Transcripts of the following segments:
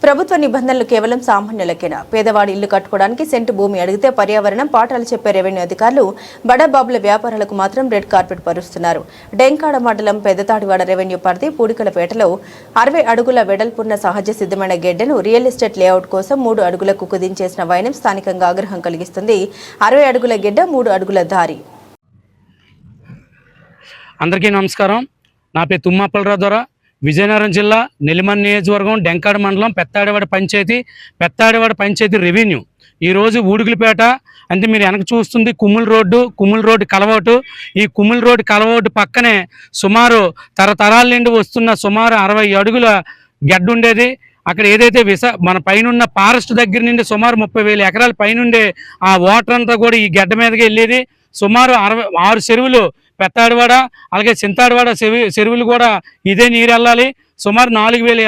ప్రభుత్వ నిబంధనలు కేవలం సామాన్యులకేనా? పేదవాడి ఇల్లు కట్టుకోవడానికి సెంటు భూమి అడిగితే పర్యావరణం పాఠాలు చెప్పే రెవెన్యూ అధికారులు బడాబాబుల వ్యాపారాలకు మాత్రం రెడ్ కార్పెట్ పరుస్తున్నారు. డెంకాడ మండలం పెద్దతాడివాడ రెవెన్యూ పరిధి పూడికలపేటలో 60 అడుగుల వెడల్పున్న సహజ సిద్ధమైన గెడ్డను రియల్ ఎస్టేట్ లేఅవుట్ కోసం 3 అడుగులకు కుదించేసిన వైనం స్థానికంగా ఆగ్రహం కలిగిస్తుంది. 60 అడుగుల గెడ్డ 3 అడుగుల దారి. అందరికీ నమస్కారం. నా పేరు తుమ్మప్పలరావు ద్వారా విజయనగరం జిల్లా నెల్లిమర్రి నియోజకవర్గం డెంకాడ మండలం పెత్తాడివాడ పంచాయతీ రెవెన్యూ ఈరోజు ఊడుగులపేట అంటే మీరు వెనక చూస్తుంది కుమ్ముల రోడ్డు కలవాటు. ఈ కుమ్ముల రోడ్డు కలవాటు పక్కనే సుమారు తరతరాల నుండి వస్తున్న సుమారు 60 అడుగుల గడ్డ ఉండేది. అక్కడ ఏదైతే మన పైన ఫారెస్ట్ దగ్గర నుండి సుమారు 30,000 ఎకరాల పైనుండే ఆ వాటర్ అంతా కూడా ఈ గడ్డ మీదకి వెళ్ళేది. సుమారు 6 చెరువులు పెత్తాడివాడ అలాగే చింతాడివాడ చెరువులు కూడా ఇదే నీరు వెళ్ళాలి. సుమారు 4,000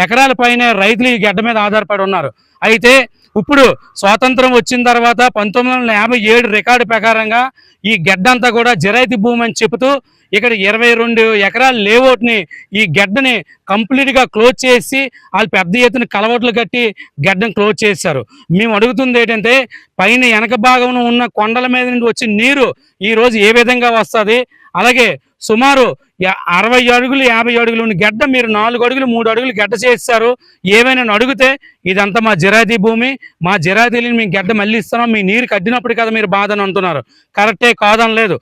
ఎకరాల పైన రైతులు ఈ గడ్డ మీద ఆధారపడి ఉన్నారు. అయితే ఇప్పుడు స్వాతంత్రం వచ్చిన తర్వాత 1957 రికార్డు ప్రకారంగా ఈ గడ్డ అంతా కూడా జరైతీ భూమి అని చెబుతూ ఇక్కడ 22 ఎకరాల లేఅవుట్ని ఈ గడ్డని కంప్లీట్గా క్లోజ్ చేసి వాళ్ళు పెద్ద ఎత్తున కలవట్లు కట్టి గడ్డను క్లోజ్ చేశారు. మేము అడుగుతుంది ఏంటంటే పైన వెనక భాగంలో ఉన్న కొండల మీద నుండి వచ్చే నీరు ఈరోజు ఏ విధంగా వస్తుంది? అలాగే సుమారు 60 అడుగులు 50 అడుగులు ఉన్న గడ్డ మీరు 4 అడుగులు 3 అడుగులు గడ్డ చేస్తారు. ఏమైనా అడిగితే ఇదంతా మా జిరాయితీ భూమి, మా జిరాయితీని మేము గడ్డ మళ్ళీ ఇస్తున్నాం, మీ నీరు కట్టినప్పుడు కదా మీరు బాధని అంటున్నారు. కరెక్టే కాదని లేదు.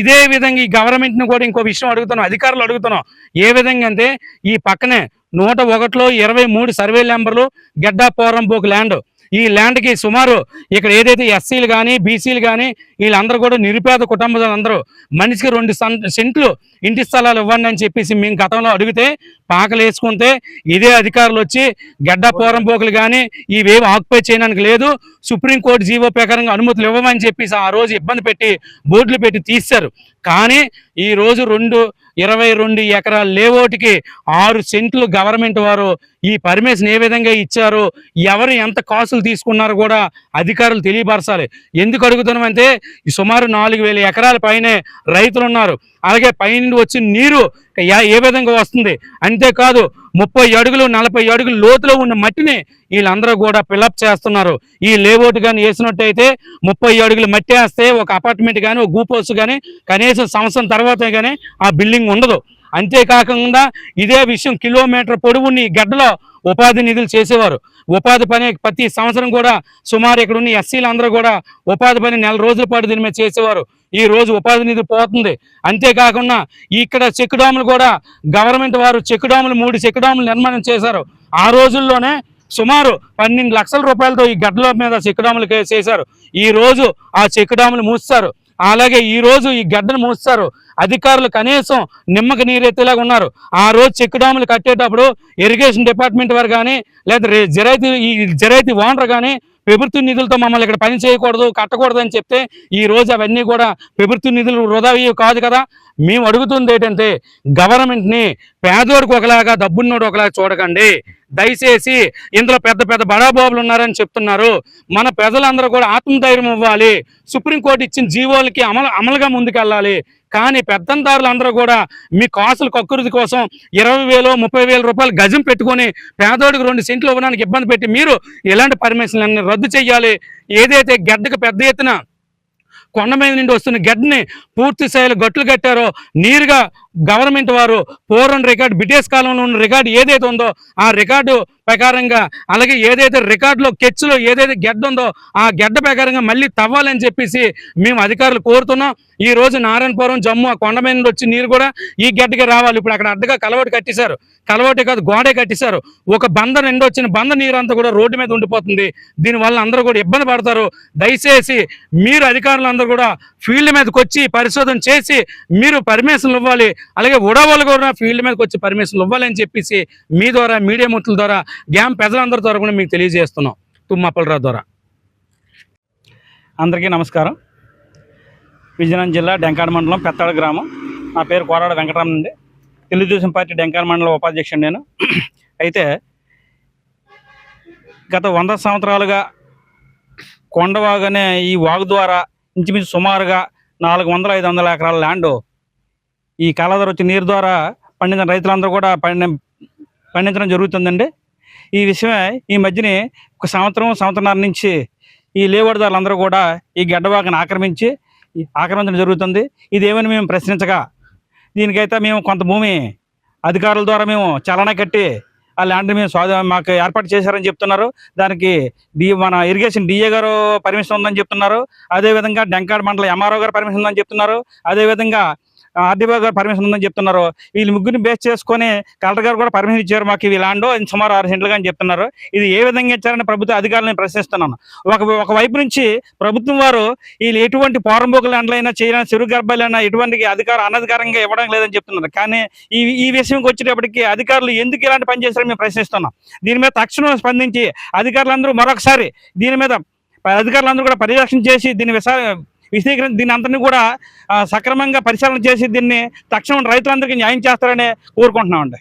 ఇదే విధంగా ఈ గవర్నమెంట్ని కూడా ఇంకో విషయం అడుగుతున్నాం, అధికారులు అడుగుతున్నాం. ఏ విధంగా అంటే ఈ పక్కనే 101లో 23 సర్వే నెంబర్లు గడ్డ పోరంపోకు ల్యాండ్. ఈ ల్యాండ్కి సుమారు ఇక్కడ ఏదైతే ఎస్సీలు కానీ బీసీలు కానీ వీళ్ళందరూ కూడా నిరుపేద కుటుంబాలందరూ మనిషికి 2 సెంట్లు ఇంటి స్థలాలు ఇవ్వండి అని చెప్పేసి మేము గతంలో అడిగితే పాకలు వేసుకుంటే ఇదే అధికారులు వచ్చి గడ్డ పోరంపోకులు కానీ ఇవేవి ఆక్యుపై చేయడానికి లేదు, సుప్రీంకోర్టు జీవో ప్రకారంగా అనుమతులు ఇవ్వమని చెప్పేసి ఆ రోజు ఇబ్బంది పెట్టి బోర్డులు పెట్టి తీశారు. కానీ ఈరోజు 22 ఎకరాల లేఅవుట్కి 6 సెంట్లు గవర్నమెంట్ వారు ఈ పర్మిషన్ ఏ విధంగా ఇచ్చారు, ఎవరు ఎంత కాసులు తీసుకున్నారో కూడా అధికారులు తెలియపరచాలి. ఎందుకు అడుగుతున్నామంటే సుమారు 4,000 ఎకరాల పైనే రైతులు ఉన్నారు. అలాగే పైనుండి వచ్చిన నీరు ఏ విధంగా వస్తుంది? అంతేకాదు 30 అడుగులు 40 అడుగులు లోతులో ఉన్న మట్టిని వీళ్ళందరూ కూడా ఫిలప్ చేస్తున్నారు. ఈ లేఅవుట్ కానీ వేసినట్టయితే 30 అడుగులు మట్టి వేస్తే ఒక అపార్ట్మెంట్ కానీ ఒక గూప్ హౌస్ కానీ కనీసం సంవత్సరం తర్వాతే కానీ ఆ బిల్డింగ్ ఉండదు. అంతేకాకుండా ఇదే విషయం కిలోమీటర్ పొడవుని గడ్డలో ఉపాధి నిధులు చేసేవారు. ఉపాధి పని ప్రతి సంవత్సరం కూడా సుమారు ఇక్కడ ఉన్న ఎస్సీలు అందరూ కూడా ఉపాధి పని 4 రోజుల పాటు దీని మీద చేసేవారు. ఈ రోజు ఉపాధి నిధి పోతుంది. అంతేకాకుండా ఇక్కడ చెక్ డ్యాములు కూడా గవర్నమెంట్ వారు 3 చెక్ డ్యాములు నిర్మాణం చేశారు. ఆ రోజుల్లోనే సుమారు 12 లక్షల రూపాయలతో ఈ గడ్డల మీద చెక్ డ్యాములు చేశారు. ఈ రోజు ఆ చెక్ డ్యాములు మూస్తారు. అలాగే ఈ రోజు ఈ గడ్డను మూస్తారు. అధికారులు కనీసం నిమ్మక నీరెత్తేలాగా ఉన్నారు. ఆ రోజు చెక్ డ్యాములు కట్టేటప్పుడు ఇరిగేషన్ డిపార్ట్మెంట్ వారు కానీ లేదా జరైతీ ఓనర్ కానీ ప్రభుత్వ నిధులతో మమ్మల్ని ఇక్కడ పని చేయకూడదు కట్టకూడదు అని చెప్తే ఈ రోజు అవన్నీ కూడా ప్రభుత్వ నిధులు వృధా కాదు కదా. మేము అడుగుతుంది ఏంటంటే గవర్నమెంట్ని పేదోడికి ఒకలాగా డబ్బున్నోడు ఒకలాగా చూడకండి. దయచేసి ఇందులో పెద్ద పెద్ద బడాబాబులు ఉన్నారని చెప్తున్నారు. మన ప్రజలందరూ కూడా ఆత్మధైర్యం ఇవ్వాలి. సుప్రీంకోర్టు ఇచ్చిన జీవోలకి అమలుగా ముందుకెళ్ళాలి. కానీ పెద్దందారులు అందరూ కూడా మీ కాసులు కక్కురుది కోసం 20,000 30,000 రూపాయలు గజం పెట్టుకొని పేదోడికి 2 సెంట్లు ఇవ్వడానికి ఇబ్బంది పెట్టి మీరు ఇలాంటి పర్మిషన్లన్నీ రద్దు చేయాలి. ఏదైతే గడ్డకు పెద్ద ఎత్తున కొండ మీద నుండి వస్తున్న గడ్డని పూర్తి స్థాయిలో గట్లు కట్టారో నీరుగా గవర్నమెంట్ వారు పూర్వం రికార్డు బ్రిటిష్ కాలంలో ఉన్న రికార్డు ఏదైతే ఉందో ఆ రికార్డు ప్రకారంగా అలాగే ఏదైతే రికార్డులో కెచ్లో ఏదైతే గడ్డ ఉందో ఆ గడ్డ ప్రకారంగా మళ్ళీ తవ్వాలని చెప్పేసి మేము అధికారులు కోరుతున్నాం. ఈ రోజు నారాయణపురం జమ్ము ఆ కొండ మీద నుండి వచ్చి నీరు కూడా ఈ గడ్డకి రావాలి. ఇప్పుడు అక్కడ అడ్డగా కలవటి కట్టేశారు. కలవటి కాదు గోడే కట్టేశారు. ఒక బంద నిండి వచ్చిన బంద నీరు అంతా కూడా రోడ్డు మీద ఉండిపోతుంది. దీనివల్ల అందరూ కూడా ఇబ్బంది పడతారు. దయచేసి మీరు అధికారులందరూ కూడా ఫీల్డ్ మీదకి వచ్చి పరిశోధన చేసి మీరు పర్మిషన్లు ఇవ్వాలి. అలాగే ఉడవలు కూడా ఫీల్డ్ మీదకి వచ్చి పర్మిషన్లు ఇవ్వాలని చెప్పేసి మీ ద్వారా మీడియా మిత్రుల ద్వారా గ్యామ్ ప్రజలందరి ద్వారా కూడా మీకు తెలియజేస్తున్నాం. తుమ్మప్పలరావు ద్వారా. అందరికీ నమస్కారం. విజయనగరం జిల్లా డెంకాడ మండలం పెత్తాడ గ్రామం. నా పేరు కోరాడ వెంకటరామన్ అండి. తెలుగుదేశం పార్టీ డెంకాడ మండలం ఉపాధ్యక్షుడు నేను. అయితే గత 100 సంవత్సరాలుగా కొండవాగనే ఈ వాగు ద్వారా ఇంచుమించు సుమారుగా 400-500 ఎకరాల ల్యాండ్ ఈ కాలువ వచ్చే నీరు ద్వారా పండించిన రైతులందరూ కూడా పండించడం జరుగుతుందండి. ఈ విషయమే ఈ మధ్యనే ఒక సంవత్సరంన్నర నుంచి ఈ లేవాడుదారులందరూ కూడా ఈ గడ్డవాకను ఆక్రమించడం జరుగుతుంది. ఇదేమని మేము ప్రశ్నించగా దీనికైతే మేము కొంత భూమి అధికారుల ద్వారా మేము చలనా కట్టి ఆ ల్యాండ్ మేము మాకు ఏర్పాటు చేశారని చెప్తున్నారు. దానికి మన ఇరిగేషన్ డిఏ గారు పర్మిషన్ ఉందని చెప్తున్నారు. అదేవిధంగా డెంకాడ్ మండల ఎంఆర్ఓ గారు పర్మిషన్ ఉందని చెప్తున్నారు. అదేవిధంగా ఆర్డీఓ గారు పర్మిషన్ ఉందని చెప్తున్నారు. వీళ్ళు ముగ్గురిని బేస్ చేసుకొని కలెక్టర్ గారు కూడా పర్మిషన్ ఇచ్చారు మాకు ఈ ల్యాండ్ సుమారు 6 సెంట్లుగా అని చెప్తున్నారు. ఇది ఏ విధంగా ఇచ్చారని ప్రభుత్వ అధికారులను ప్రశ్నిస్తున్నాను. ఒకవైపు నుంచి ప్రభుత్వం వారు వీళ్ళు ఎటువంటి పోరంబోకు ల్యాండ్లైనా చేయాలని చెరువు గర్భాలైనా ఎటువంటి అనధికారంగా ఇవ్వడం లేదని చెప్తున్నారు. కానీ ఈ విషయంకి వచ్చేటప్పటికి అధికారులు ఎందుకు ఇలాంటి పని చేశారని మేము ప్రశ్నిస్తున్నాం. దీని మీద తక్షణం స్పందించి అధికారులందరూ మరొకసారి దీని మీద అధికారులందరూ కూడా పర్యవేక్షణ చేసి దీన్ని అందరినీ కూడా సక్రమంగా పరిశీలన చేసి దీన్ని తక్షణం రైతులందరికీ న్యాయం చేస్తారని కోరుకుంటున్నామండి.